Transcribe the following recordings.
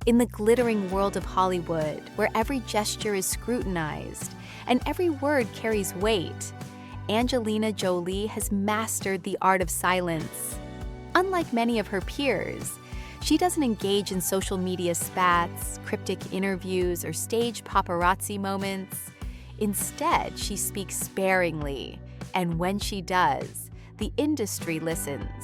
In the glittering world of Hollywood, where every gesture is scrutinized and every word carries weight, Angelina Jolie has mastered the art of silence. Unlike many of her peers, she doesn't engage in social media spats, cryptic interviews, or staged paparazzi moments. Instead, she speaks sparingly, and when she does, the industry listens.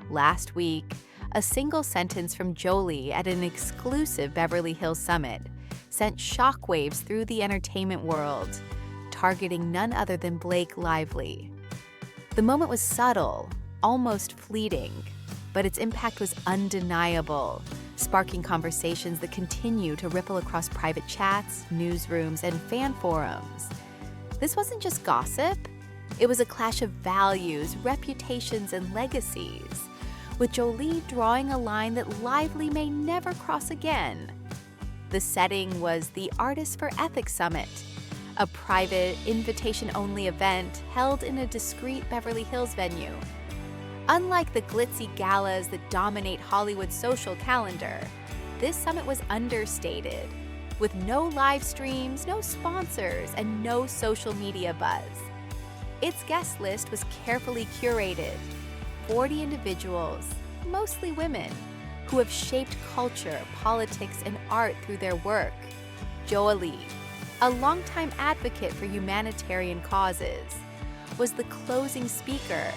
Last week, a single sentence from Jolie at an exclusive Beverly Hills summit sent shockwaves through the entertainment world, targeting none other than Blake Lively. The moment was subtle, almost fleeting, but its impact was undeniable, sparking conversations that continue to ripple across private chats, newsrooms, and fan forums. This wasn't just gossip. It was a clash of values, reputations, and legacies, with Jolie drawing a line that Lively may never cross again. The setting was the Artists for Ethics Summit, a private, invitation-only event held in a discreet Beverly Hills venue. Unlike the glitzy galas that dominate Hollywood's social calendar, this summit was understated, with no live streams, no sponsors, and no social media buzz. Its guest list was carefully curated, 40 individuals, mostly women, who have shaped culture, politics, and art through their work. Jolie, a longtime advocate for humanitarian causes, was the closing speaker,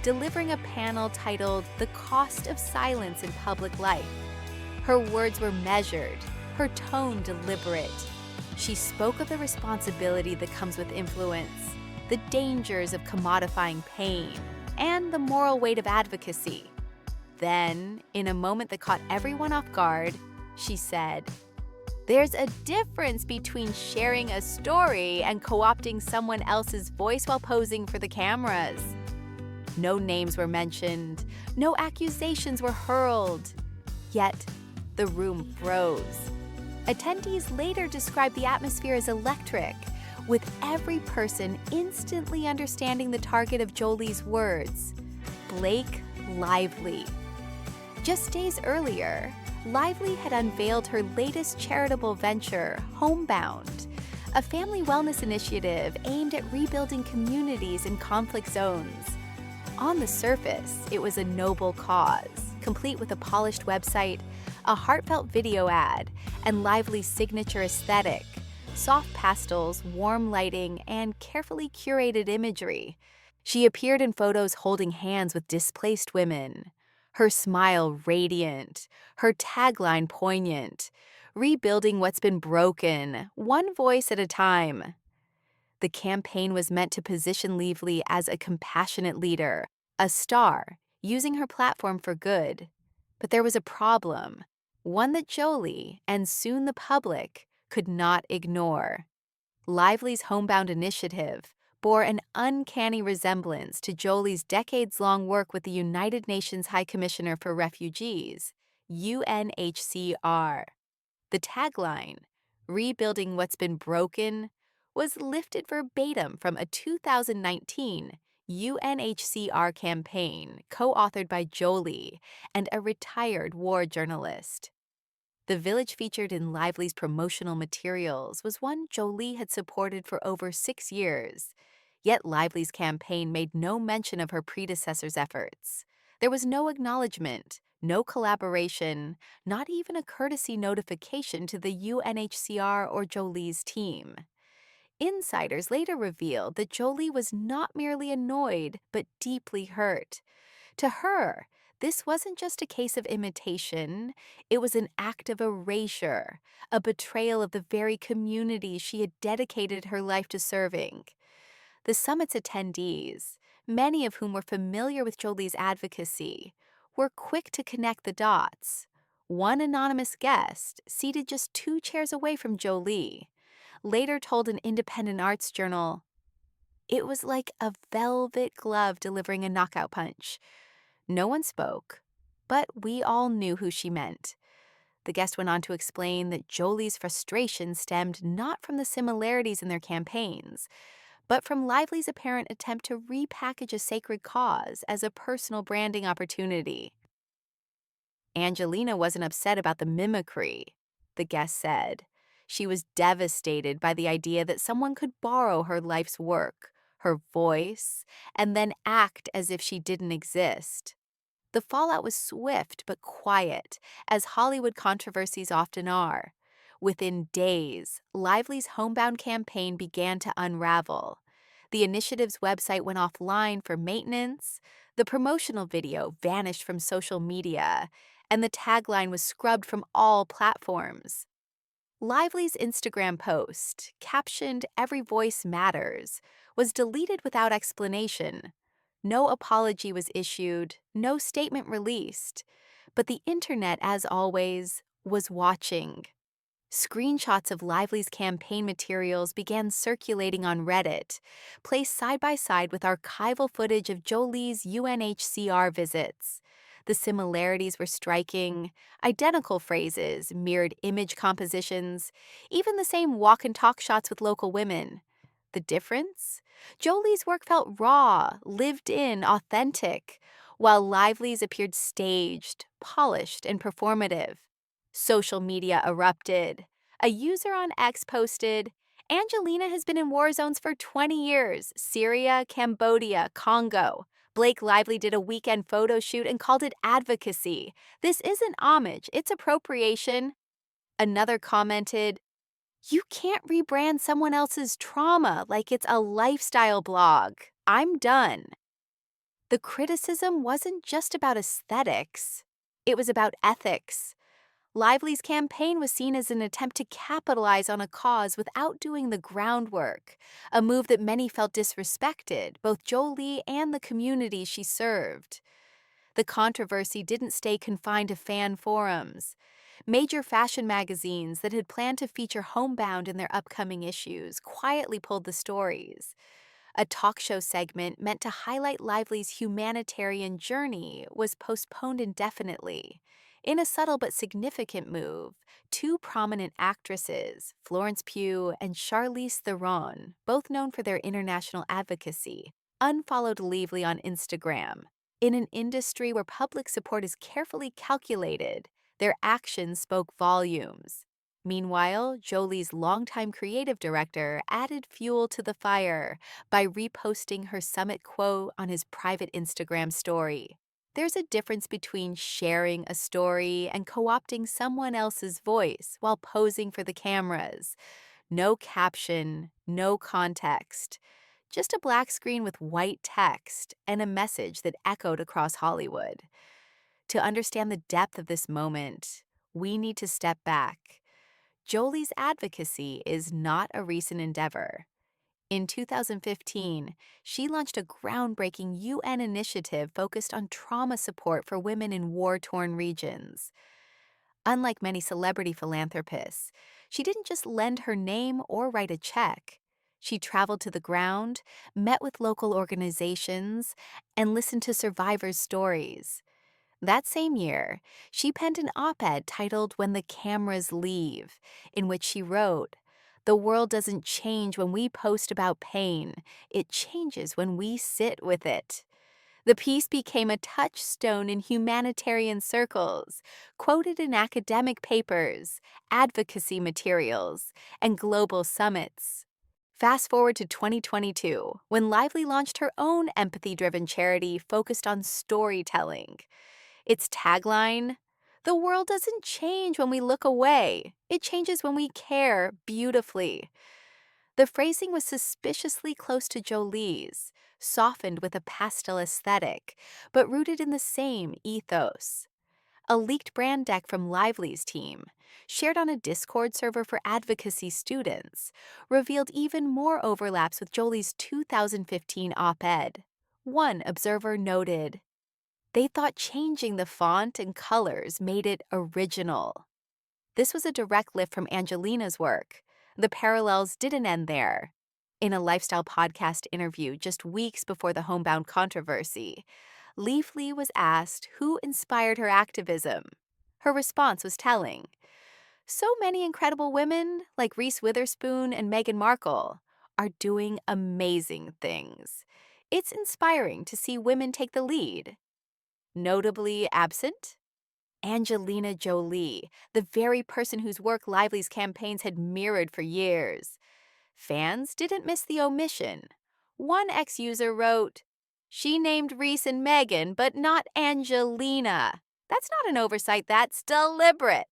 delivering a panel titled "The Cost of Silence in Public Life." Her words were measured, her tone deliberate. She spoke of the responsibility that comes with influence, the dangers of commodifying pain, and the moral weight of advocacy. Then, in a moment that caught everyone off guard, she said, "There's a difference between sharing a story and co-opting someone else's voice while posing for the cameras." No names were mentioned, no accusations were hurled. Yet, the room froze. Attendees later described the atmosphere as electric, with every person instantly understanding the target of Jolie's words: Blake Lively. Just days earlier, Lively had unveiled her latest charitable venture, Homebound, a family wellness initiative aimed at rebuilding communities in conflict zones. On the surface, it was a noble cause, complete with a polished website, a heartfelt video ad, and Lively's signature aesthetic: soft pastels, warm lighting, and carefully curated imagery. She appeared in photos holding hands with displaced women, her smile radiant, her tagline poignant: "Rebuilding what's been broken, one voice at a time." The campaign was meant to position Lively as a compassionate leader, a star, using her platform for good. But there was a problem, one that Jolie, and soon the public, could not ignore. Lively's Homebound initiative bore an uncanny resemblance to Jolie's decades-long work with the United Nations High Commissioner for Refugees, UNHCR. The tagline, "Rebuilding what's been broken," was lifted verbatim from a 2019 UNHCR campaign co-authored by Jolie and a retired war journalist. The village featured in Lively's promotional materials was one Jolie had supported for over 6 years. Yet Lively's campaign made no mention of her predecessor's efforts. There was no acknowledgement, no collaboration, not even a courtesy notification to the UNHCR or Jolie's team. Insiders later revealed that Jolie was not merely annoyed, but deeply hurt. To her, this wasn't just a case of imitation, it was an act of erasure, a betrayal of the very community she had dedicated her life to serving. The summit's attendees, many of whom were familiar with Jolie's advocacy, were quick to connect the dots. One anonymous guest, seated just 2 chairs away from Jolie, later told an independent arts journal, "It was like a velvet glove delivering a knockout punch." No one spoke, but we all knew who she meant. The guest went on to explain that Jolie's frustration stemmed not from the similarities in their campaigns, but from Lively's apparent attempt to repackage a sacred cause as a personal branding opportunity. Angelina wasn't upset about the mimicry, the guest said. She was devastated by the idea that someone could borrow her life's work, her voice, and then act as if she didn't exist. The fallout was swift but quiet, as Hollywood controversies often are. Within days, Lively's Homebound campaign began to unravel. The initiative's website went offline for maintenance, the promotional video vanished from social media, and the tagline was scrubbed from all platforms. Lively's Instagram post, captioned "Every Voice Matters," was deleted without explanation. No apology was issued, no statement released. But the internet, as always, was watching. Screenshots of Lively's campaign materials began circulating on Reddit, placed side by side with archival footage of Jolie's UNHCR visits. The similarities were striking: identical phrases, mirrored image compositions, even the same walk and talk shots with local women. The difference? Jolie's work felt raw, lived in, authentic, while Lively's appeared staged, polished, and performative. Social media erupted. A user on X posted, "Angelina has been in war zones for 20 years, Syria, Cambodia, Congo. Blake Lively did a weekend photo shoot and called it advocacy. This isn't homage, it's appropriation." Another commented, "You can't rebrand someone else's trauma like it's a lifestyle blog. I'm done." The criticism wasn't just about aesthetics, it was about ethics. Lively's campaign was seen as an attempt to capitalize on a cause without doing the groundwork, a move that many felt disrespected, both Jolie and the community she served. The controversy didn't stay confined to fan forums. Major fashion magazines that had planned to feature Homebound in their upcoming issues quietly pulled the stories. A talk show segment meant to highlight Lively's humanitarian journey was postponed indefinitely. In a subtle but significant move, two prominent actresses, Florence Pugh and Charlize Theron, both known for their international advocacy, unfollowed Lively on Instagram. In an industry where public support is carefully calculated, their actions spoke volumes. Meanwhile, Jolie's longtime creative director added fuel to the fire by reposting her summit quote on his private Instagram story. There's a difference between sharing a story and co-opting someone else's voice while posing for the cameras. No caption, no context. Just a black screen with white text and a message that echoed across Hollywood. To understand the depth of this moment, we need to step back. Jolie's advocacy is not a recent endeavor. In 2015, she launched a groundbreaking UN initiative focused on trauma support for women in war-torn regions. Unlike many celebrity philanthropists, she didn't just lend her name or write a check. She traveled to the ground, met with local organizations, and listened to survivors' stories. That same year, she penned an op-ed titled "When the Cameras Leave," in which she wrote, "The world doesn't change when we post about pain. It changes when we sit with it." The piece became a touchstone in humanitarian circles, quoted in academic papers, advocacy materials, and global summits. Fast forward to 2022, when Lively launched her own empathy-driven charity focused on storytelling. Its tagline, "The world doesn't change when we look away. It changes when we care beautifully." The phrasing was suspiciously close to Jolie's, softened with a pastel aesthetic, but rooted in the same ethos. A leaked brand deck from Lively's team, shared on a Discord server for advocacy students, revealed even more overlaps with Jolie's 2015 op-ed. One observer noted, "They thought changing the font and colors made it original." This was a direct lift from Angelina's work. The parallels didn't end there. In a lifestyle podcast interview just weeks before the Homebound controversy, Lively was asked who inspired her activism. Her response was telling. "So many incredible women, like Reese Witherspoon and Meghan Markle, are doing amazing things. It's inspiring to see women take the lead." Notably absent? Angelina Jolie, the very person whose work Lively's campaigns had mirrored for years. Fans didn't miss the omission. One ex-user wrote, "She named Reese and Megan, but not Angelina. That's not an oversight, that's deliberate."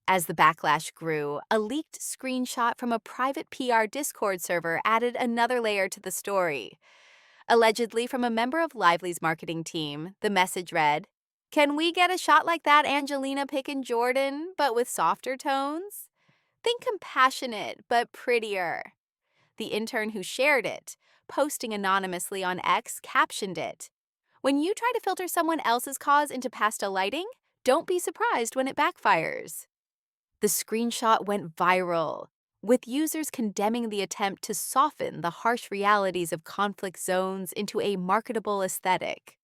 As the backlash grew, a leaked screenshot from a private PR Discord server added another layer to the story. Allegedly from a member of Lively's marketing team, the message read, "Can we get a shot like that Angelina pickin' Jordan, but with softer tones? Think compassionate, but prettier." The intern who shared it, posting anonymously on X, captioned it, "When you try to filter someone else's cause into pastel lighting, don't be surprised when it backfires." The screenshot went viral, with users condemning the attempt to soften the harsh realities of conflict zones into a marketable aesthetic.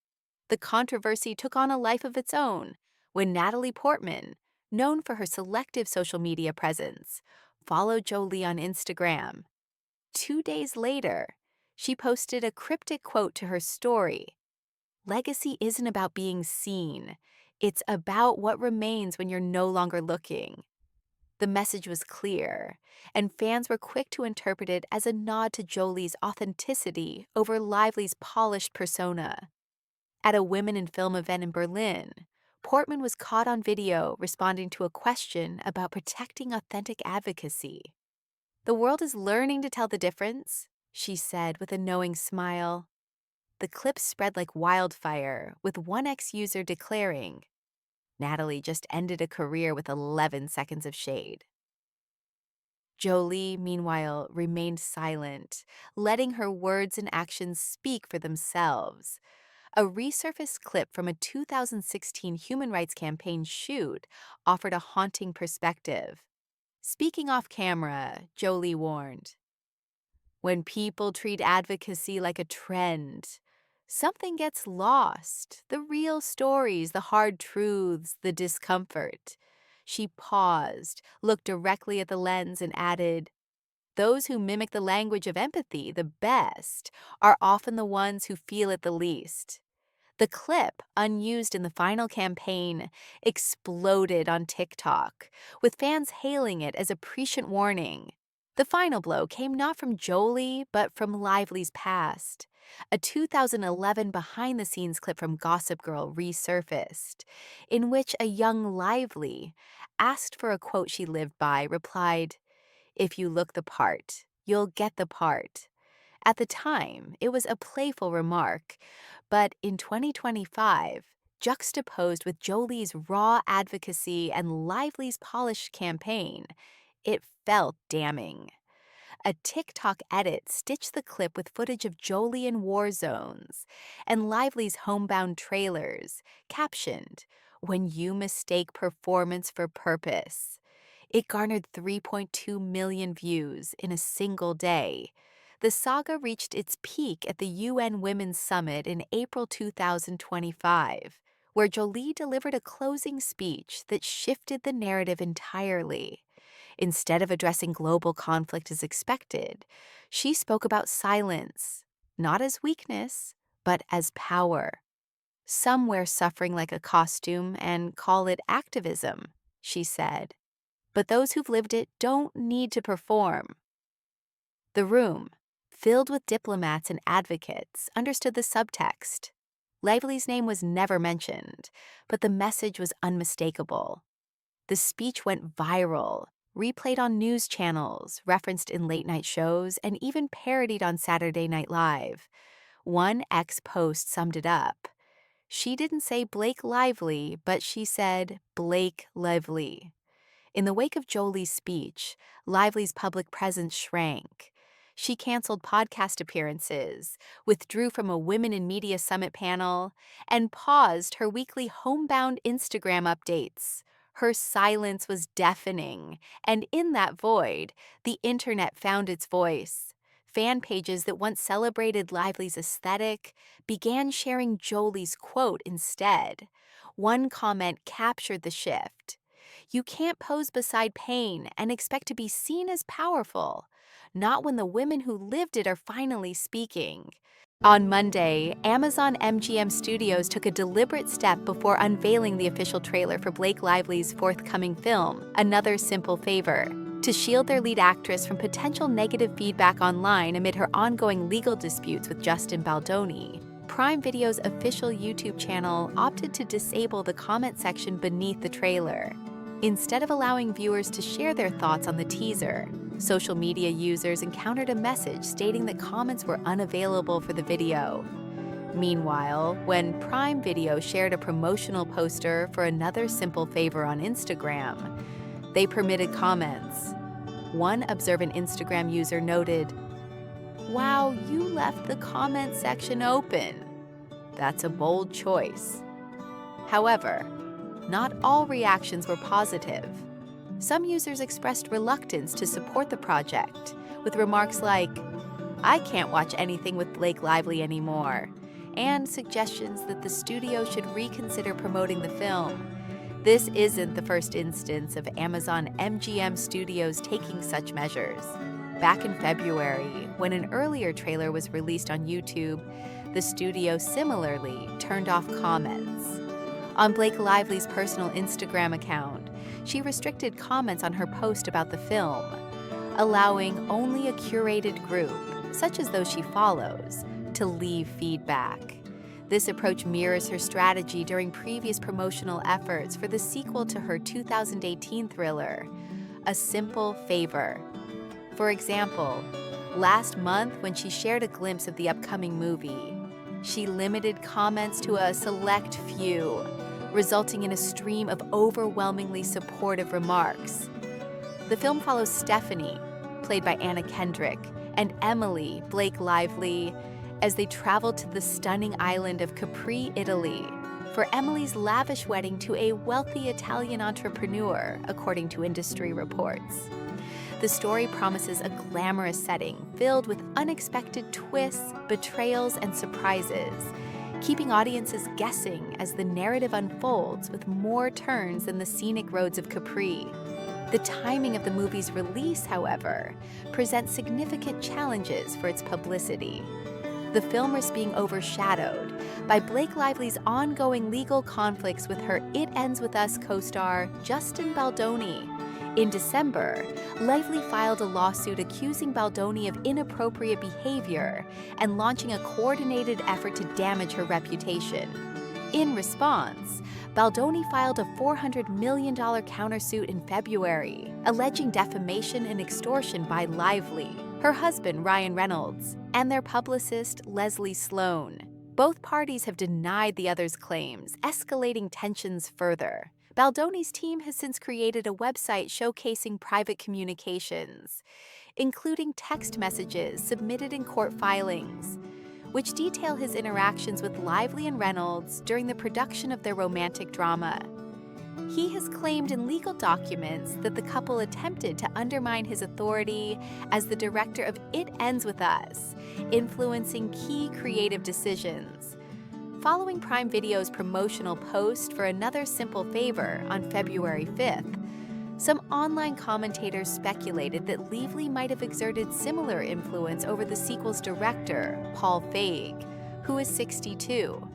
The controversy took on a life of its own when Natalie Portman, known for her selective social media presence, followed Jolie on Instagram. 2 days later, she posted a cryptic quote to her story. "Legacy isn't about being seen. It's about what remains when you're no longer looking." The message was clear, and fans were quick to interpret it as a nod to Jolie's authenticity over Lively's polished persona. At a Women in Film event in Berlin, Portman was caught on video responding to a question about protecting authentic advocacy. "The world is learning to tell the difference," she said with a knowing smile. The clip spread like wildfire, with one ex-user declaring, "Natalie just ended a career with 11 seconds of shade." Jolie, meanwhile, remained silent, letting her words and actions speak for themselves. A resurfaced clip from a 2016 human rights campaign shoot offered a haunting perspective. Speaking off camera, Jolie warned, "When people treat advocacy like a trend, something gets lost. The real stories, the hard truths, the discomfort." She paused, looked directly at the lens, and added, "Those who mimic the language of empathy the best are often the ones who feel it the least." The clip, unused in the final campaign, exploded on TikTok, with fans hailing it as a prescient warning. The final blow came not from Jolie, but from Lively's past. A 2011 behind-the-scenes clip from Gossip Girl resurfaced, in which a young Lively, asked for a quote she lived by, replied, "If you look the part, you'll get the part." At the time, it was a playful remark, but in 2025, juxtaposed with Jolie's raw advocacy and Lively's polished campaign, it felt damning. A TikTok edit stitched the clip with footage of Jolie in war zones and Lively's homebound trailers, captioned, "When you mistake performance for purpose." It garnered 3.2 million views in a single day. The saga reached its peak at the UN Women's Summit in April 2025, where Jolie delivered a closing speech that shifted the narrative entirely. Instead of addressing global conflict as expected, she spoke about silence, not as weakness, but as power. "Some wear suffering like a costume and call it activism," she said. "But those who've lived it don't need to perform." The room, filled with diplomats and advocates, understood the subtext. Lively's name was never mentioned, but the message was unmistakable. The speech went viral, replayed on news channels, referenced in late-night shows, and even parodied on Saturday Night Live. One ex-post summed it up. She didn't say Blake Lively, but she said Blake Lively. In the wake of Jolie's speech, Lively's public presence shrank. She canceled podcast appearances, withdrew from a Women in Media Summit panel, and paused her weekly homebound Instagram updates. Her silence was deafening, and in that void, the internet found its voice. Fan pages that once celebrated Lively's aesthetic began sharing Jolie's quote instead. One comment captured the shift. "You can't pose beside pain and expect to be seen as powerful, not when the women who lived it are finally speaking." On Monday, Amazon MGM Studios took a deliberate step before unveiling the official trailer for Blake Lively's forthcoming film, Another Simple Favor, to shield their lead actress from potential negative feedback online amid her ongoing legal disputes with Justin Baldoni. Prime Video's official YouTube channel opted to disable the comment section beneath the trailer. Instead of allowing viewers to share their thoughts on the teaser, social media users encountered a message stating that comments were unavailable for the video. Meanwhile, when Prime Video shared a promotional poster for Another Simple Favor on Instagram, they permitted comments. One observant Instagram user noted, "Wow, you left the comment section open. That's a bold choice." However, not all reactions were positive. Some users expressed reluctance to support the project, with remarks like, "I can't watch anything with Blake Lively anymore," and suggestions that the studio should reconsider promoting the film. This isn't the first instance of Amazon MGM Studios taking such measures. Back in February, when an earlier trailer was released on YouTube, the studio similarly turned off comments. On Blake Lively's personal Instagram account, she restricted comments on her post about the film, allowing only a curated group, such as those she follows, to leave feedback. This approach mirrors her strategy during previous promotional efforts for the sequel to her 2018 thriller, A Simple Favor. For example, last month when she shared a glimpse of the upcoming movie, she limited comments to a select few, resulting in a stream of overwhelmingly supportive remarks. The film follows Stephanie, played by Anna Kendrick, and Emily, Blake Lively, as they travel to the stunning island of Capri, Italy, for Emily's lavish wedding to a wealthy Italian entrepreneur, according to industry reports. The story promises a glamorous setting filled with unexpected twists, betrayals, and surprises, keeping audiences guessing as the narrative unfolds with more turns than the scenic roads of Capri. The timing of the movie's release, however, presents significant challenges for its publicity. The film risks being overshadowed by Blake Lively's ongoing legal conflicts with her It Ends With Us co-star Justin Baldoni. In December, Lively filed a lawsuit accusing Baldoni of inappropriate behavior and launching a coordinated effort to damage her reputation. In response, Baldoni filed a $400 million countersuit in February, alleging defamation and extortion by Lively, her husband Ryan Reynolds, and their publicist Leslie Sloan. Both parties have denied the other's claims, escalating tensions further. Baldoni's team has since created a website showcasing private communications, including text messages submitted in court filings, which detail his interactions with Lively and Reynolds during the production of their romantic drama. He has claimed in legal documents that the couple attempted to undermine his authority as the director of It Ends With Us, influencing key creative decisions. Following Prime Video's promotional post for Another Simple Favor on February 5th, some online commentators speculated that Lively might have exerted similar influence over the sequel's director, Paul Feig, who is 62.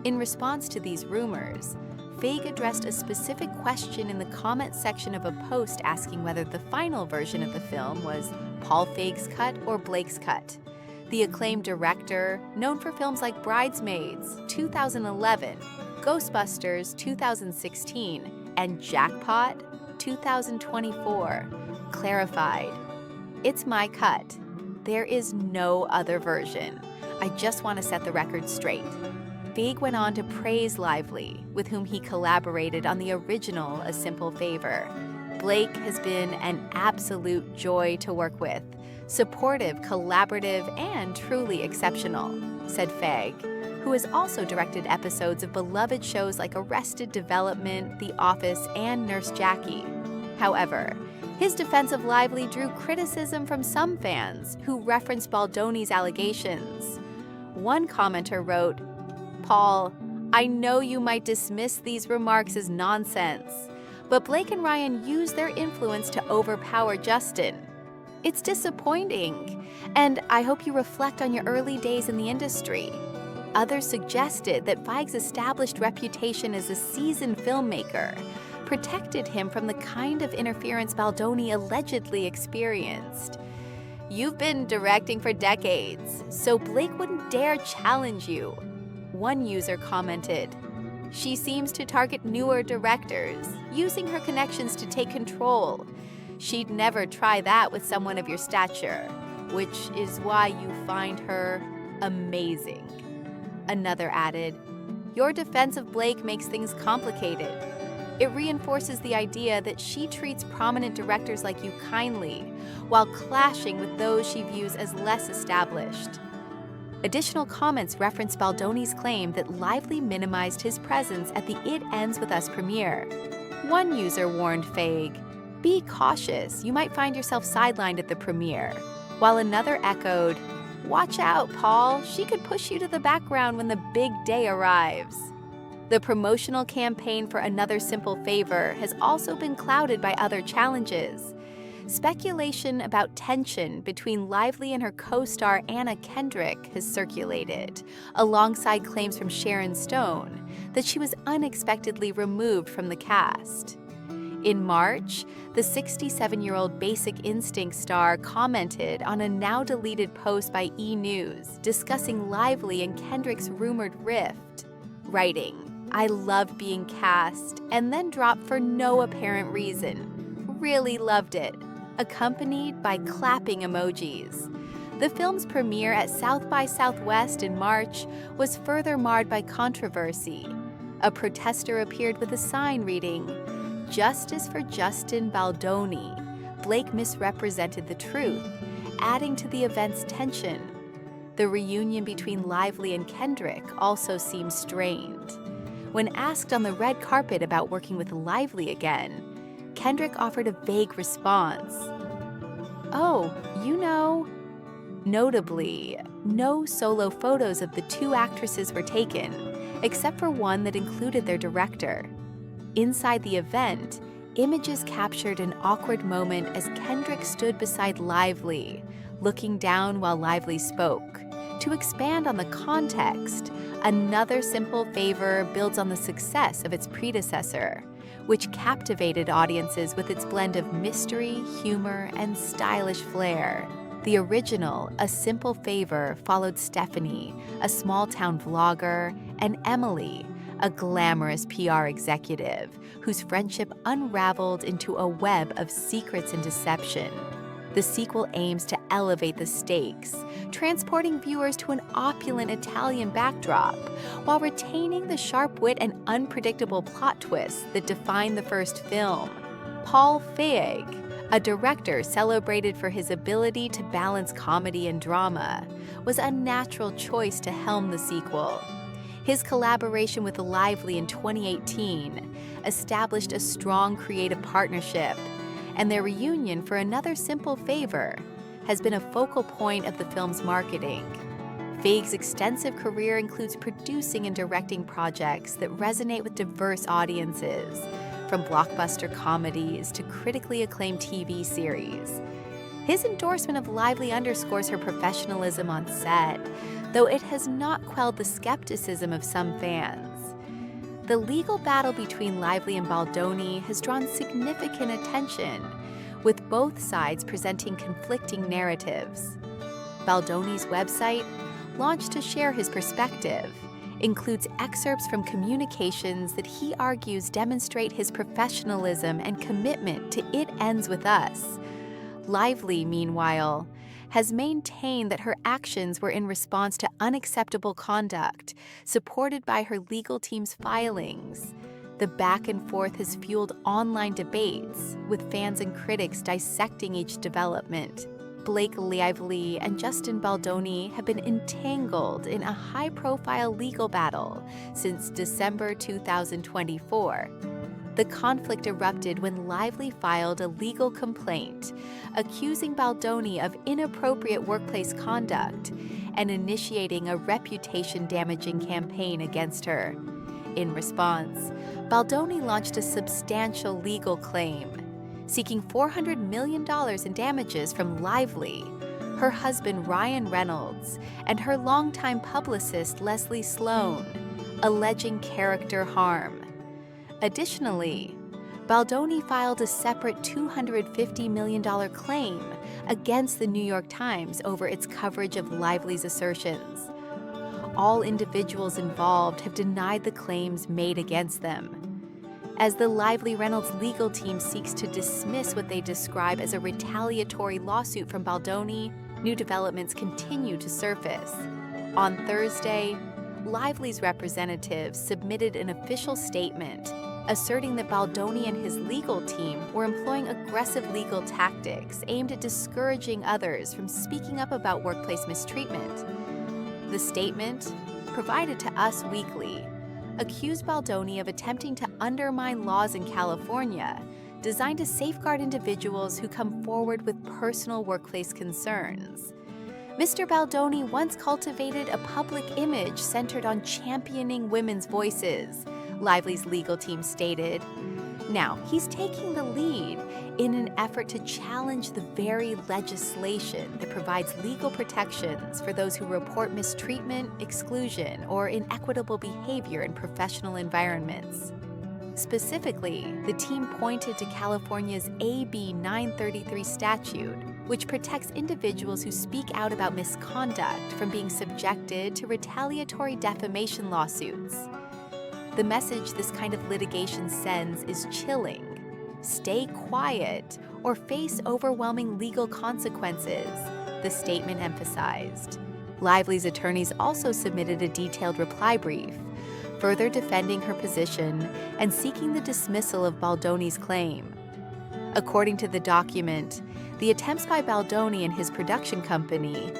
In response to these rumors, Feig addressed a specific question in the comment section of a post asking whether the final version of the film was Paul Feig's cut or Blake's cut. The acclaimed director, known for films like Bridesmaids, 2011, Ghostbusters, 2016, and Jackpot, 2024, clarified, "It's my cut. There is no other version. I just want to set the record straight." Feig went on to praise Lively, with whom he collaborated on the original A Simple Favor. "Blake has been an absolute joy to work with. Supportive, collaborative, and truly exceptional," said Feig, who has also directed episodes of beloved shows like Arrested Development, The Office, and Nurse Jackie. However, his defense of Lively drew criticism from some fans who referenced Baldoni's allegations. One commenter wrote, "Paul, I know you might dismiss these remarks as nonsense, but Blake and Ryan used their influence to overpower Justin. It's disappointing, and I hope you reflect on your early days in the industry. Others suggested that Feig's established reputation as a seasoned filmmaker protected him from the kind of interference Baldoni allegedly experienced. You've been directing for decades, so Blake wouldn't dare challenge you. One user commented, "She seems to target newer directors, using her connections to take control. She'd never try that with someone of your stature, which is why you find her amazing." Another added, "Your defense of Blake makes things complicated. It reinforces the idea that she treats prominent directors like you kindly, while clashing with those she views as less established." Additional comments referenced Baldoni's claim that Lively minimized his presence at the It Ends With Us premiere. One user warned Feig, "Be cautious, you might find yourself sidelined at the premiere," while another echoed, "Watch out, Paul, she could push you to the background when the big day arrives." The promotional campaign for Another Simple Favor has also been clouded by other challenges. Speculation about tension between Lively and her co-star Anna Kendrick has circulated, alongside claims from Sharon Stone that she was unexpectedly removed from the cast. In March, the 67-year-old Basic Instinct star commented on a now-deleted post by E! News discussing Lively and Kendrick's rumored rift, writing, "I love being cast," and then dropped for no apparent reason. "Really loved it," accompanied by clapping emojis. The film's premiere at South by Southwest in March was further marred by controversy. A protester appeared with a sign reading, "Justice for Justin Baldoni." Blake misrepresented the truth, adding to the event's tension. The reunion between Lively and Kendrick also seemed strained. When asked on the red carpet about working with Lively again, Kendrick offered a vague response. "Oh, you know." Notably, no solo photos of the two actresses were taken, except for one that included their director. Inside the event, images captured an awkward moment as Kendrick stood beside Lively, looking down while Lively spoke. To expand on the context, Another Simple Favor builds on the success of its predecessor, which captivated audiences with its blend of mystery, humor, and stylish flair. The original, A Simple Favor, followed Stephanie, a small-town vlogger, and Emily, a glamorous PR executive whose friendship unraveled into a web of secrets and deception. The sequel aims to elevate the stakes, transporting viewers to an opulent Italian backdrop, while retaining the sharp wit and unpredictable plot twists that define the first film. Paul Feig, a director celebrated for his ability to balance comedy and drama, was a natural choice to helm the sequel. His collaboration with Lively in 2018 established a strong creative partnership, and their reunion for Another Simple Favor has been a focal point of the film's marketing. Feig's extensive career includes producing and directing projects that resonate with diverse audiences, from blockbuster comedies to critically acclaimed TV series. His endorsement of Lively underscores her professionalism on set, though it has not quelled the skepticism of some fans. The legal battle between Lively and Baldoni has drawn significant attention, with both sides presenting conflicting narratives. Baldoni's website, launched to share his perspective, includes excerpts from communications that he argues demonstrate his professionalism and commitment to It Ends With Us. Lively, meanwhile, has maintained that her actions were in response to unacceptable conduct, supported by her legal team's filings. The back and forth has fueled online debates, with fans and critics dissecting each development. Blake Lively and Justin Baldoni have been entangled in a high-profile legal battle since December 2024. The conflict erupted when Lively filed a legal complaint accusing Baldoni of inappropriate workplace conduct and initiating a reputation-damaging campaign against her. In response, Baldoni launched a substantial legal claim. seeking $400 million in damages from Lively, her husband Ryan Reynolds, and her longtime publicist Leslie Sloan, alleging character harm. Additionally, Baldoni filed a separate $250 million claim against the New York Times over its coverage of Lively's assertions. All individuals involved have denied the claims made against them. As the Lively Reynolds legal team seeks to dismiss what they describe as a retaliatory lawsuit from Baldoni, new developments continue to surface. On Thursday, Lively's representatives submitted an official statement asserting that Baldoni and his legal team were employing aggressive legal tactics aimed at discouraging others from speaking up about workplace mistreatment. The statement, provided to Us Weekly, accused Baldoni of attempting to undermine laws in California designed to safeguard individuals who come forward with personal workplace concerns. Mr. Baldoni once cultivated a public image centered on championing women's voices, Lively's legal team stated. Now, he's taking the lead in an effort to challenge the very legislation that provides legal protections for those who report mistreatment, exclusion, or inequitable behavior in professional environments. Specifically, the team pointed to California's AB 933 statute, which protects individuals who speak out about misconduct from being subjected to retaliatory defamation lawsuits. The message this kind of litigation sends is chilling. Stay quiet or face overwhelming legal consequences, the statement emphasized. Lively's attorneys also submitted a detailed reply brief, further defending her position and seeking the dismissal of Baldoni's claim. According to the document, the attempts by Baldoni and his production company,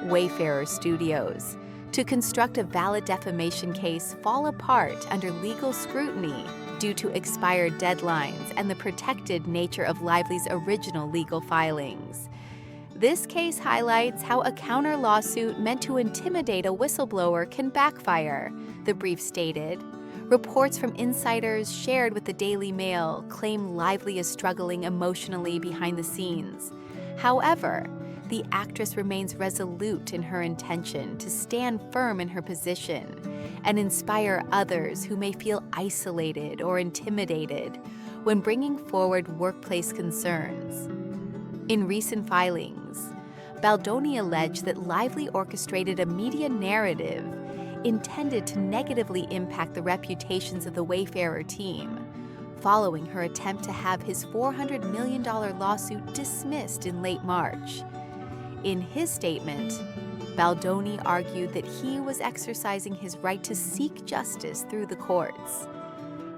Wayfarer Studios, to construct a valid defamation case fall apart under legal scrutiny due to expired deadlines and the protected nature of Lively's original legal filings. This case highlights how a counter-lawsuit meant to intimidate a whistleblower can backfire, the brief stated. Reports from insiders shared with the Daily Mail claim Lively is struggling emotionally behind the scenes. However, the actress remains resolute in her intention to stand firm in her position and inspire others who may feel isolated or intimidated when bringing forward workplace concerns. In recent filings, Baldoni alleged that Lively orchestrated a media narrative intended to negatively impact the reputations of the Wayfarer team, following her attempt to have his $400 million lawsuit dismissed in late March. In his statement, Baldoni argued that he was exercising his right to seek justice through the courts.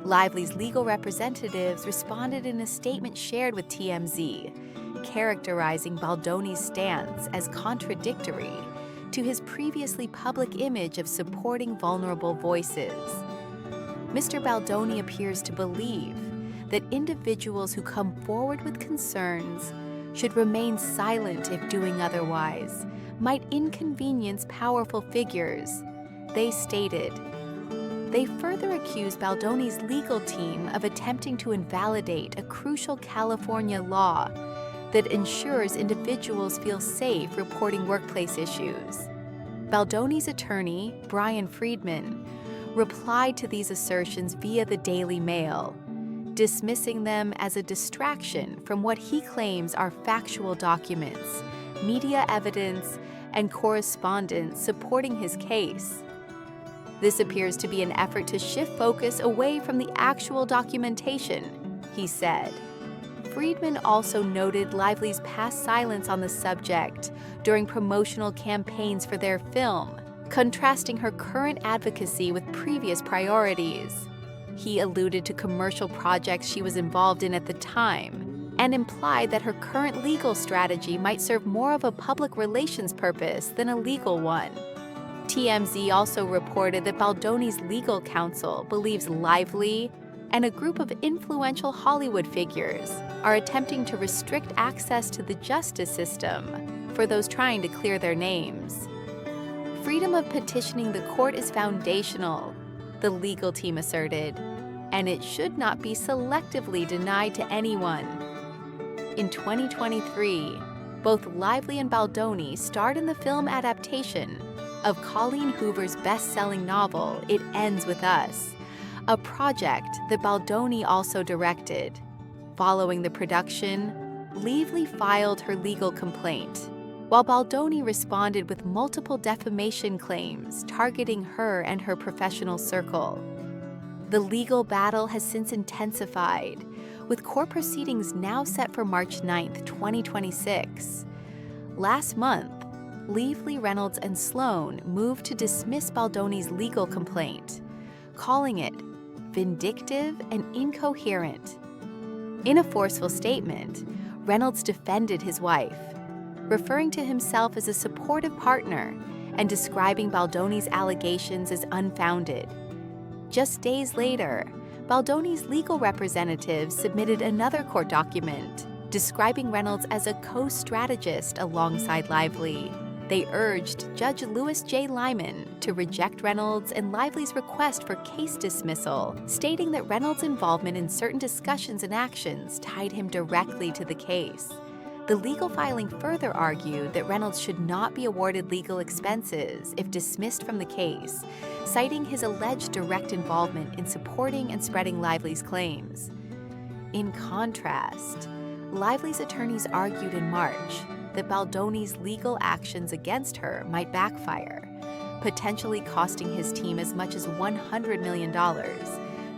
Lively's legal representatives responded in a statement shared with TMZ, characterizing Baldoni's stance as contradictory to his previously public image of supporting vulnerable voices. Mr. Baldoni appears to believe that individuals who come forward with concerns should remain silent if doing otherwise might inconvenience powerful figures, they stated. They further accused Baldoni's legal team of attempting to invalidate a crucial California law that ensures individuals feel safe reporting workplace issues. Baldoni's attorney, Brian Friedman, replied to these assertions via the Daily Mail, dismissing them as a distraction from what he claims are factual documents, media evidence, and correspondence supporting his case. This appears to be an effort to shift focus away from the actual documentation, he said. Friedman also noted Lively's past silence on the subject during promotional campaigns for their film, contrasting her current advocacy with previous priorities. He alluded to commercial projects she was involved in at the time and implied that her current legal strategy might serve more of a public relations purpose than a legal one. TMZ also reported that Baldoni's legal counsel believes Lively and a group of influential Hollywood figures are attempting to restrict access to the justice system for those trying to clear their names. Freedom of petitioning the court is foundational, the legal team asserted, and it should not be selectively denied to anyone. In 2023, both Lively and Baldoni starred in the film adaptation of Colleen Hoover's best-selling novel, It Ends With Us, a project that Baldoni also directed. Following the production, Lively filed her legal complaint, while Baldoni responded with multiple defamation claims targeting her and her professional circle. The legal battle has since intensified, with court proceedings now set for March 9, 2026. Last month, Lively, Reynolds, and Sloan moved to dismiss Baldoni's legal complaint, calling it vindictive and incoherent. In a forceful statement, Reynolds defended his wife, referring to himself as a supportive partner and describing Baldoni's allegations as unfounded. Just days later, Baldoni's legal representatives submitted another court document describing Reynolds as a co-strategist alongside Lively. They urged Judge Louis J. Lyman to reject Reynolds and Lively's request for case dismissal, stating that Reynolds' involvement in certain discussions and actions tied him directly to the case. The legal filing further argued that Reynolds should not be awarded legal expenses if dismissed from the case, citing his alleged direct involvement in supporting and spreading Lively's claims. In contrast, Lively's attorneys argued in March that Baldoni's legal actions against her might backfire, potentially costing his team as much as $100 million,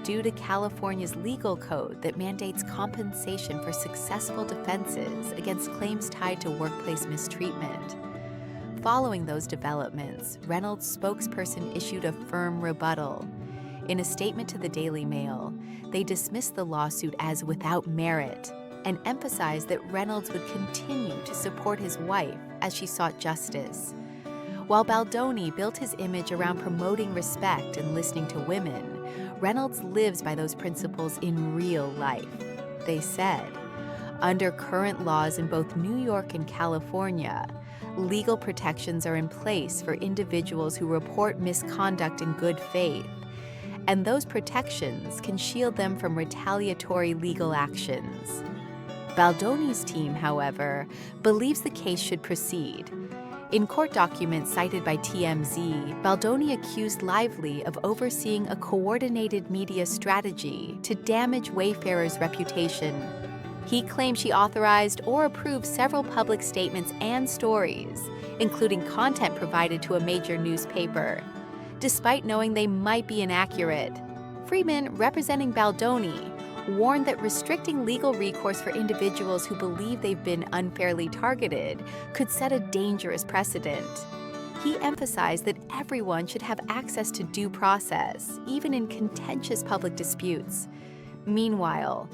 due to California's legal code that mandates compensation for successful defenses against claims tied to workplace mistreatment. Following those developments, Reynolds' spokesperson issued a firm rebuttal. In a statement to the Daily Mail, they dismissed the lawsuit as without merit and emphasized that Reynolds would continue to support his wife as she sought justice. While Baldoni built his image around promoting respect and listening to women, Reynolds lives by those principles in real life. They said, under current laws in both New York and California, legal protections are in place for individuals who report misconduct in good faith, and those protections can shield them from retaliatory legal actions. Baldoni's team, however, believes the case should proceed. In court documents cited by TMZ, Baldoni accused Lively of overseeing a coordinated media strategy to damage Wayfair's reputation. He claimed she authorized or approved several public statements and stories, including content provided to a major newspaper, despite knowing they might be inaccurate. Freeman, representing Baldoni, warned that restricting legal recourse for individuals who believe they've been unfairly targeted could set a dangerous precedent. He emphasized that everyone should have access to due process, even in contentious public disputes. Meanwhile,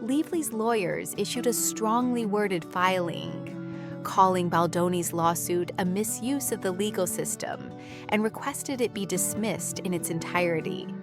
Lively's lawyers issued a strongly worded filing, calling Baldoni's lawsuit a misuse of the legal system and requested it be dismissed in its entirety.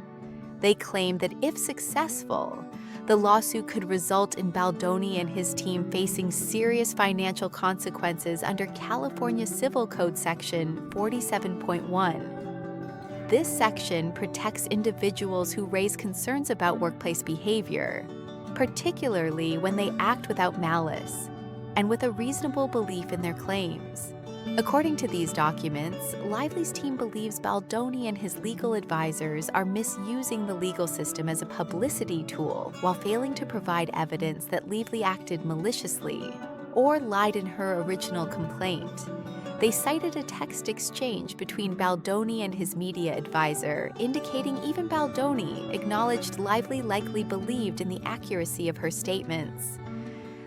They claimed that if successful, the lawsuit could result in Baldoni and his team facing serious financial consequences under California Civil Code Section 47.1. This section protects individuals who raise concerns about workplace behavior, particularly when they act without malice and with a reasonable belief in their claims. According to these documents, Lively's team believes Baldoni and his legal advisors are misusing the legal system as a publicity tool while failing to provide evidence that Lively acted maliciously or lied in her original complaint. They cited a text exchange between Baldoni and his media advisor, indicating even Baldoni acknowledged Lively likely believed in the accuracy of her statements.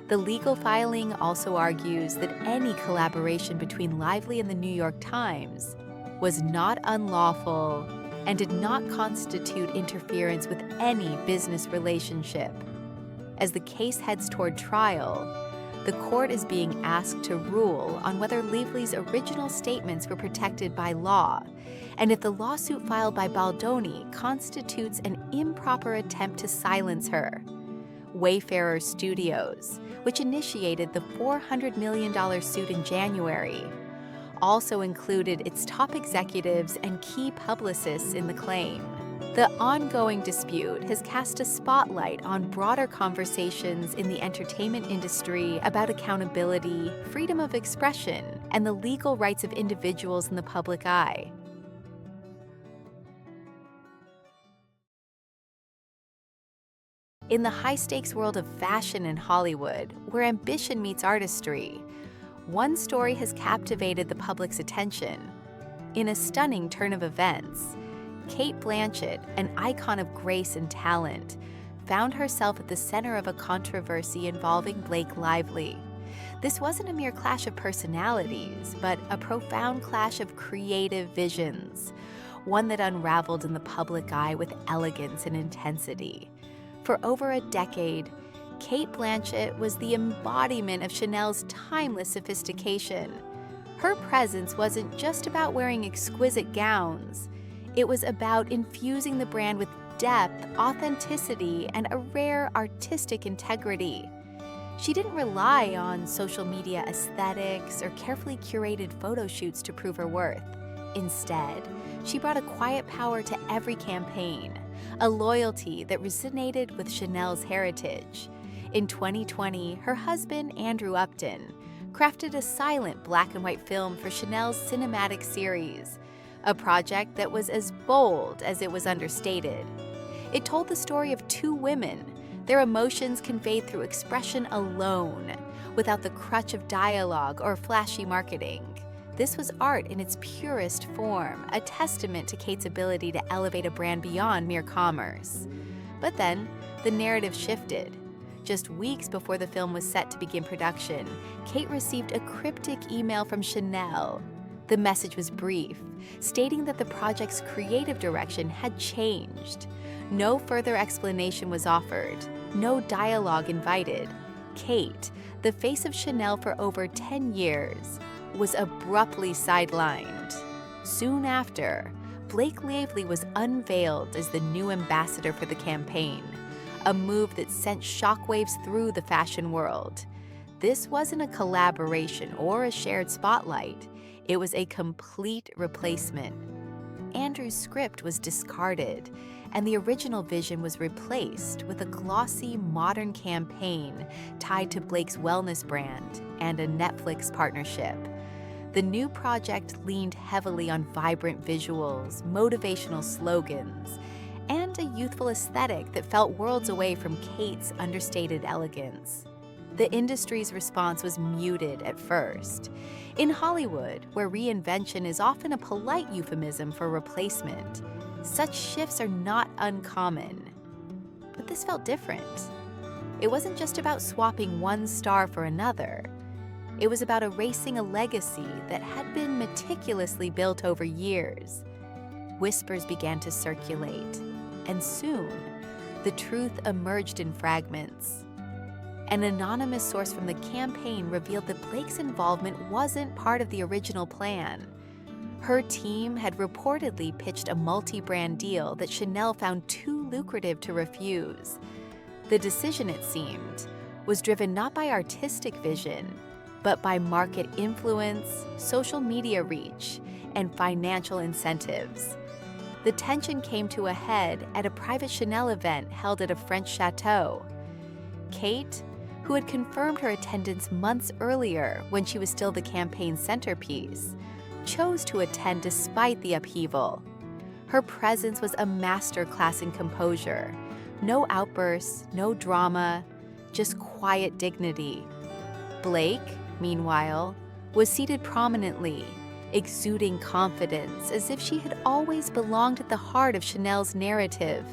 The legal filing also argues that any collaboration between Lively and the New York Times was not unlawful and did not constitute interference with any business relationship. As the case heads toward trial, the court is being asked to rule on whether Lively's original statements were protected by law, and if the lawsuit filed by Baldoni constitutes an improper attempt to silence her. Wayfarer Studios, which initiated the $400 million suit in January, also included its top executives and key publicists in the claim. The ongoing dispute has cast a spotlight on broader conversations in the entertainment industry about accountability, freedom of expression, and the legal rights of individuals in the public eye. In the high-stakes world of fashion and Hollywood, where ambition meets artistry, one story has captivated the public's attention. In a stunning turn of events, Cate Blanchett, an icon of grace and talent, found herself at the center of a controversy involving Blake Lively. This wasn't a mere clash of personalities, but a profound clash of creative visions, one that unraveled in the public eye with elegance and intensity. For over a decade, Cate Blanchett was the embodiment of Chanel's timeless sophistication. Her presence wasn't just about wearing exquisite gowns. It was about infusing the brand with depth, authenticity, and a rare artistic integrity. She didn't rely on social media aesthetics or carefully curated photo shoots to prove her worth. Instead, she brought a quiet power to every campaign, a loyalty that resonated with Chanel's heritage. In 2020, her husband, Andrew Upton, crafted a silent black and white film for Chanel's cinematic series, a project that was as bold as it was understated. It told the story of two women, their emotions conveyed through expression alone, without the crutch of dialogue or flashy marketing. This was art in its purest form, a testament to Cate's ability to elevate a brand beyond mere commerce. But then, the narrative shifted. Just weeks before the film was set to begin production, Cate received a cryptic email from Chanel. The message was brief, stating that the project's creative direction had changed. No further explanation was offered, no dialogue invited. Cate, the face of Chanel for over 10 years, was abruptly sidelined. Soon after, Blake Lively was unveiled as the new ambassador for the campaign, a move that sent shockwaves through the fashion world. This wasn't a collaboration or a shared spotlight. It was a complete replacement. Andrew's script was discarded, and the original vision was replaced with a glossy, modern campaign tied to Blake's wellness brand and a Netflix partnership. The new project leaned heavily on vibrant visuals, motivational slogans, and a youthful aesthetic that felt worlds away from Cate's understated elegance. The industry's response was muted at first. In Hollywood, where reinvention is often a polite euphemism for replacement, such shifts are not uncommon. But this felt different. It wasn't just about swapping one star for another. It was about erasing a legacy that had been meticulously built over years. Whispers began to circulate, and soon, the truth emerged in fragments. An anonymous source from the campaign revealed that Blake's involvement wasn't part of the original plan. Her team had reportedly pitched a multi-brand deal that Chanel found too lucrative to refuse. The decision, it seemed, was driven not by artistic vision, but by market influence, social media reach, and financial incentives. The tension came to a head at a private Chanel event held at a French chateau. Cate, who had confirmed her attendance months earlier when she was still the campaign's centerpiece, chose to attend despite the upheaval. Her presence was a masterclass in composure. No outbursts, no drama, just quiet dignity. Blake, meanwhile, was seated prominently, exuding confidence as if she had always belonged at the heart of Chanel's narrative.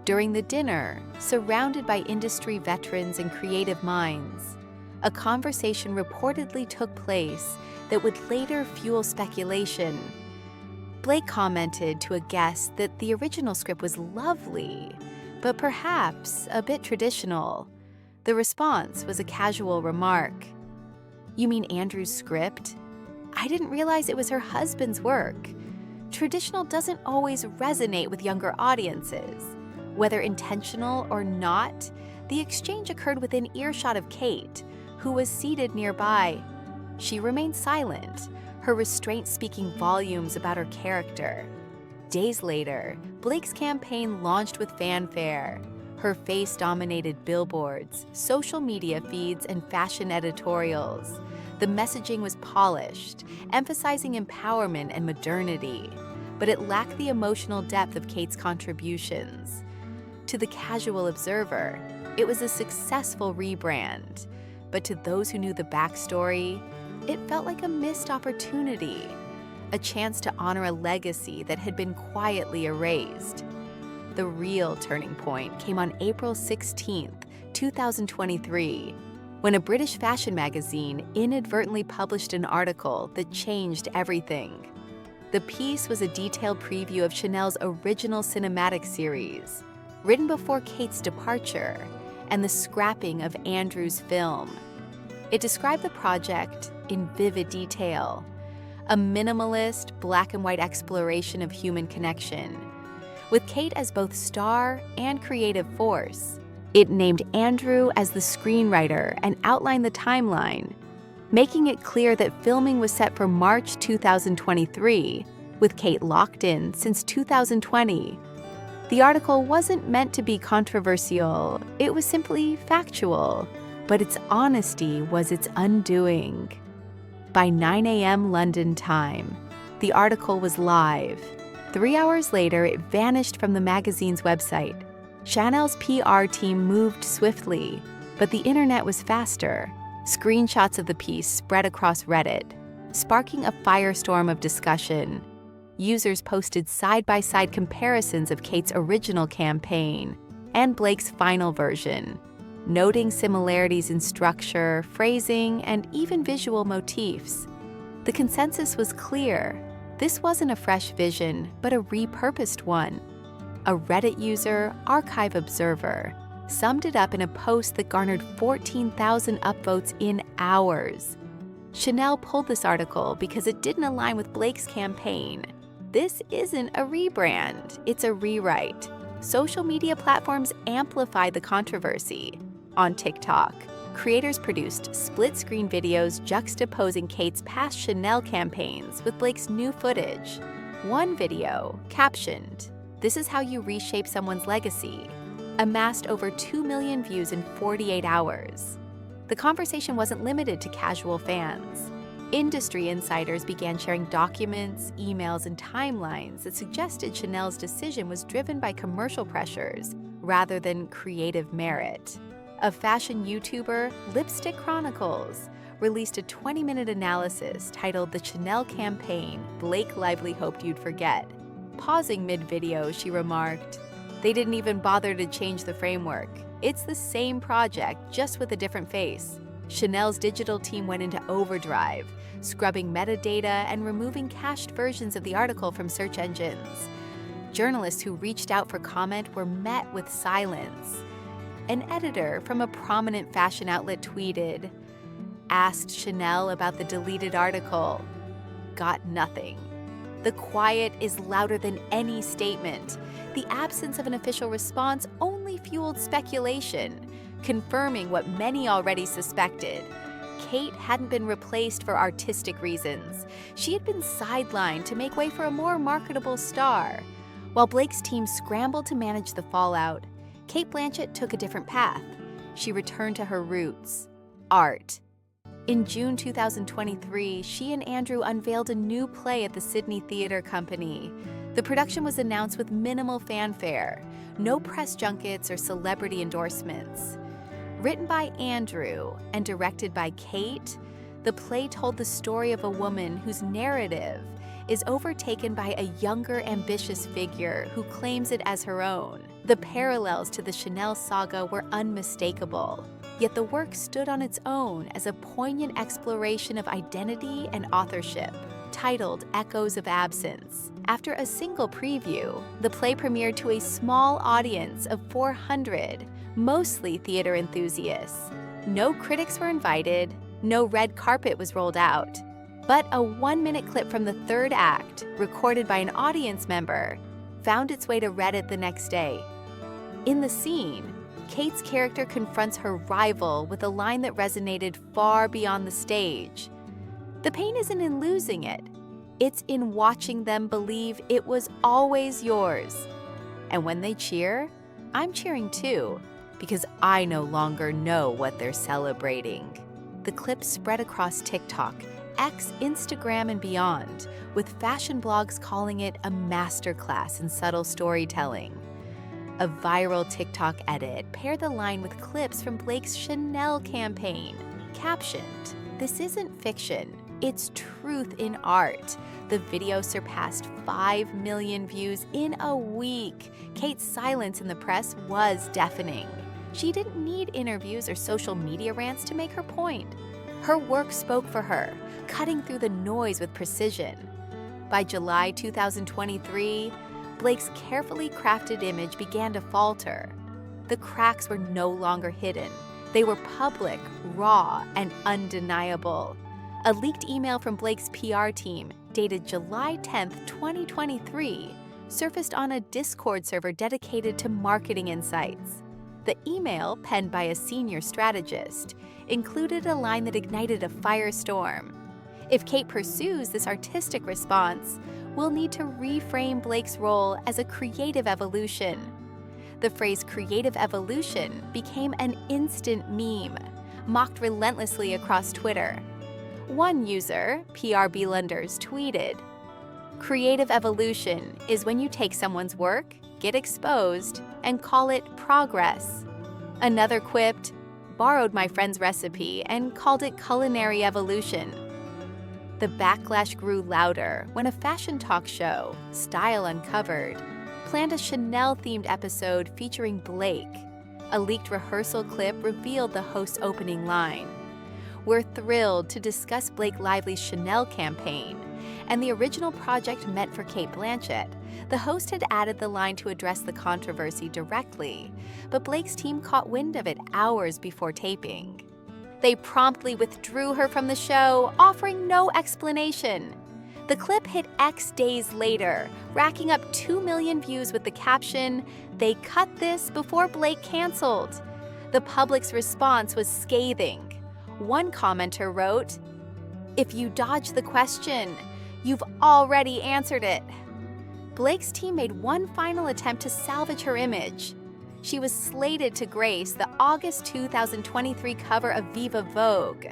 During the dinner, surrounded by industry veterans and creative minds, a conversation reportedly took place that would later fuel speculation. Blake commented to a guest that the original script was lovely, but perhaps a bit traditional. The response was a casual remark. "You mean Andrew's script? I didn't realize it was her husband's work." Traditional doesn't always resonate with younger audiences. Whether intentional or not, the exchange occurred within earshot of Cate, who was seated nearby. She remained silent, her restraint speaking volumes about her character. Days later, Blake's campaign launched with fanfare. Her face dominated billboards, social media feeds, and fashion editorials. The messaging was polished, emphasizing empowerment and modernity, but it lacked the emotional depth of Kate's contributions. To the casual observer, it was a successful rebrand, but to those who knew the backstory, it felt like a missed opportunity, a chance to honor a legacy that had been quietly erased. The real turning point came on April 16, 2023, when a British fashion magazine inadvertently published an article that changed everything. The piece was a detailed preview of Chanel's original cinematic series, written before Kate's departure, and the scrapping of Andrew's film. It described the project in vivid detail, a minimalist, black-and-white exploration of human connection. With Kate as both star and creative force, it named Andrew as the screenwriter and outlined the timeline, making it clear that filming was set for March 2023, with Kate locked in since 2020. The article wasn't meant to be controversial, it was simply factual, but its honesty was its undoing. By 9 a.m. London time, the article was live. 3 hours later, it vanished from the magazine's website. Chanel's PR team moved swiftly, but the internet was faster. Screenshots of the piece spread across Reddit, sparking a firestorm of discussion. Users posted side-by-side comparisons of Kate's original campaign and Blake's final version, noting similarities in structure, phrasing, and even visual motifs. The consensus was clear. This wasn't a fresh vision, but a repurposed one. A Reddit user, Archive Observer, summed it up in a post that garnered 14,000 upvotes in hours. Chanel pulled this article because it didn't align with Blake's campaign. This isn't a rebrand, it's a rewrite. Social media platforms amplified the controversy. On TikTok, creators produced split-screen videos juxtaposing Kate's past Chanel campaigns with Blake's new footage. One video, captioned, "This is how you reshape someone's legacy," amassed over 2 million views in 48 hours. The conversation wasn't limited to casual fans. Industry insiders began sharing documents, emails, and timelines that suggested Chanel's decision was driven by commercial pressures rather than creative merit. A fashion YouTuber, Lipstick Chronicles, released a 20-minute analysis titled "The Chanel Campaign Blake Lively Hoped You'd Forget." Pausing mid-video, she remarked, "They didn't even bother to change the framework. It's the same project, just with a different face." Chanel's digital team went into overdrive, scrubbing metadata and removing cached versions of the article from search engines. Journalists who reached out for comment were met with silence. An editor from a prominent fashion outlet tweeted, "Asked Chanel about the deleted article. Got nothing." The quiet is louder than any statement. The absence of an official response only fueled speculation, confirming what many already suspected. Kate hadn't been replaced for artistic reasons. She had been sidelined to make way for a more marketable star. While Blake's team scrambled to manage the fallout, Cate Blanchett took a different path. She returned to her roots, art. In June 2023, she and Andrew unveiled a new play at the Sydney Theatre Company. The production was announced with minimal fanfare, no press junkets or celebrity endorsements. Written by Andrew and directed by Kate, the play told the story of a woman whose narrative is overtaken by a younger, ambitious figure who claims it as her own. The parallels to the Chanel saga were unmistakable, yet the work stood on its own as a poignant exploration of identity and authorship. Titled Echoes of Absence, after a single preview, the play premiered to a small audience of 400, mostly theater enthusiasts. No critics were invited, no red carpet was rolled out, but a 1-minute clip from the third act, recorded by an audience member, found its way to Reddit the next day. In the scene, Kate's character confronts her rival with a line that resonated far beyond the stage. The pain isn't in losing it, it's in watching them believe it was always yours. And when they cheer, I'm cheering too, because I no longer know what they're celebrating. The clip spread across TikTok, X, Instagram, and beyond, with fashion blogs calling it a masterclass in subtle storytelling. A viral TikTok edit paired the line with clips from Blake's Chanel campaign, captioned, "This isn't fiction, it's truth in art." The video surpassed 5 million views in a week. Kate's silence in the press was deafening. She didn't need interviews or social media rants to make her point. Her work spoke for her, cutting through the noise with precision. By July 2023, Blake's carefully crafted image began to falter. The cracks were no longer hidden. They were public, raw, and undeniable. A leaked email from Blake's PR team, dated July 10, 2023, surfaced on a Discord server dedicated to marketing insights. The email, penned by a senior strategist, included a line that ignited a firestorm. If Kate pursues this artistic response, we'll need to reframe Blake's role as a creative evolution. The phrase creative evolution became an instant meme, mocked relentlessly across Twitter. One user, PRB Lenders, tweeted, "Creative evolution is when you take someone's work, get exposed, and call it progress." Another quipped, "Borrowed my friend's recipe and called it culinary evolution." The backlash grew louder when a fashion talk show, Style Uncovered, planned a Chanel-themed episode featuring Blake. A leaked rehearsal clip revealed the host's opening line. "We're thrilled to discuss Blake Lively's Chanel campaign and the original project meant for Cate Blanchett." The host had added the line to address the controversy directly, but Blake's team caught wind of it hours before taping. They promptly withdrew her from the show, offering no explanation. The clip hit X days later, racking up 2 million views with the caption, "They cut this before Blake canceled." The public's response was scathing. One commenter wrote, "If you dodge the question, you've already answered it." Blake's team made one final attempt to salvage her image. She was slated to grace the August 2023 cover of Viva Vogue,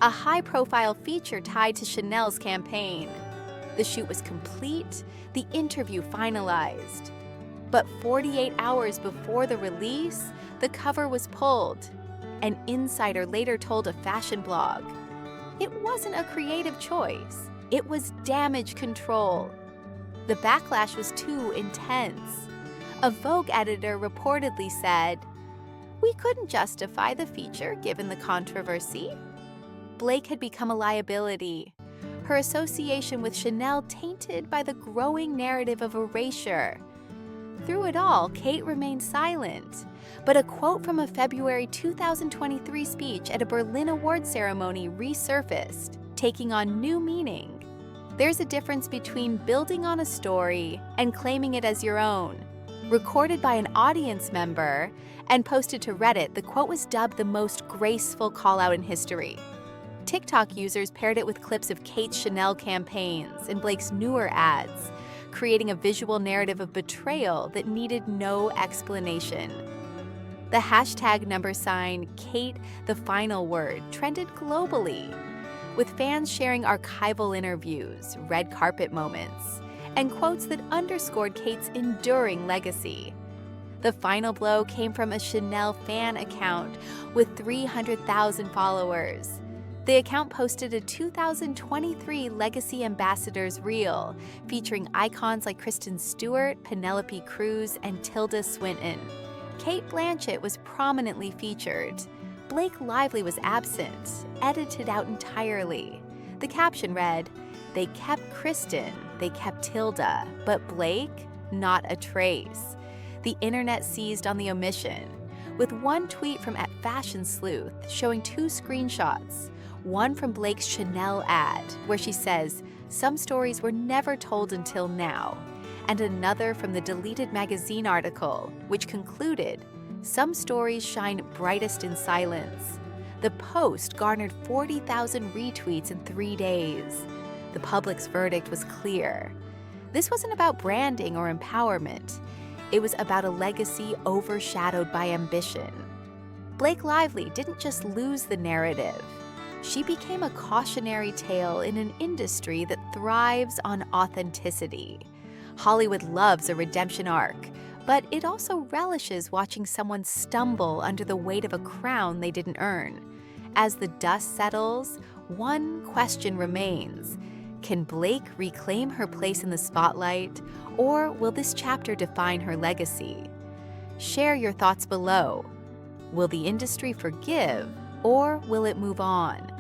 a high-profile feature tied to Chanel's campaign. The shoot was complete, the interview finalized. But 48 hours before the release, the cover was pulled. An insider later told a fashion blog, "It wasn't a creative choice, it was damage control." The backlash was too intense. A Vogue editor reportedly said, "We couldn't justify the feature given the controversy." Blake had become a liability, her association with Chanel tainted by the growing narrative of erasure. Through it all, Kate remained silent, but a quote from a February 2023 speech at a Berlin Awards ceremony resurfaced, taking on new meaning. There's a difference between building on a story and claiming it as your own. Recorded by an audience member and posted to Reddit, the quote was dubbed the most graceful call-out in history. TikTok users paired it with clips of Kate's Chanel campaigns and Blake's newer ads, creating a visual narrative of betrayal that needed no explanation. The hashtag #Kate the Final Word trended globally, with fans sharing archival interviews, red carpet moments, and quotes that underscored Kate's enduring legacy. The final blow came from a Chanel fan account with 300,000 followers. The account posted a 2023 Legacy Ambassadors reel featuring icons like Kristen Stewart, Penelope Cruz, and Tilda Swinton. Cate Blanchett was prominently featured. Blake Lively was absent, edited out entirely. The caption read, "They kept Kristen, they kept Tilda, but Blake, not a trace." The internet seized on the omission, with one tweet from @FashionSleuth showing 2 screenshots, one from Blake's Chanel ad, where she says, "Some stories were never told until now," and another from the deleted magazine article, which concluded, "Some stories shine brightest in silence." The post garnered 40,000 retweets in 3 days. The public's verdict was clear. This wasn't about branding or empowerment. It was about a legacy overshadowed by ambition. Blake Lively didn't just lose the narrative. She became a cautionary tale in an industry that thrives on authenticity. Hollywood loves a redemption arc, but it also relishes watching someone stumble under the weight of a crown they didn't earn. As the dust settles, one question remains. Can Blake reclaim her place in the spotlight, or will this chapter define her legacy? Share your thoughts below. Will the industry forgive, or will it move on?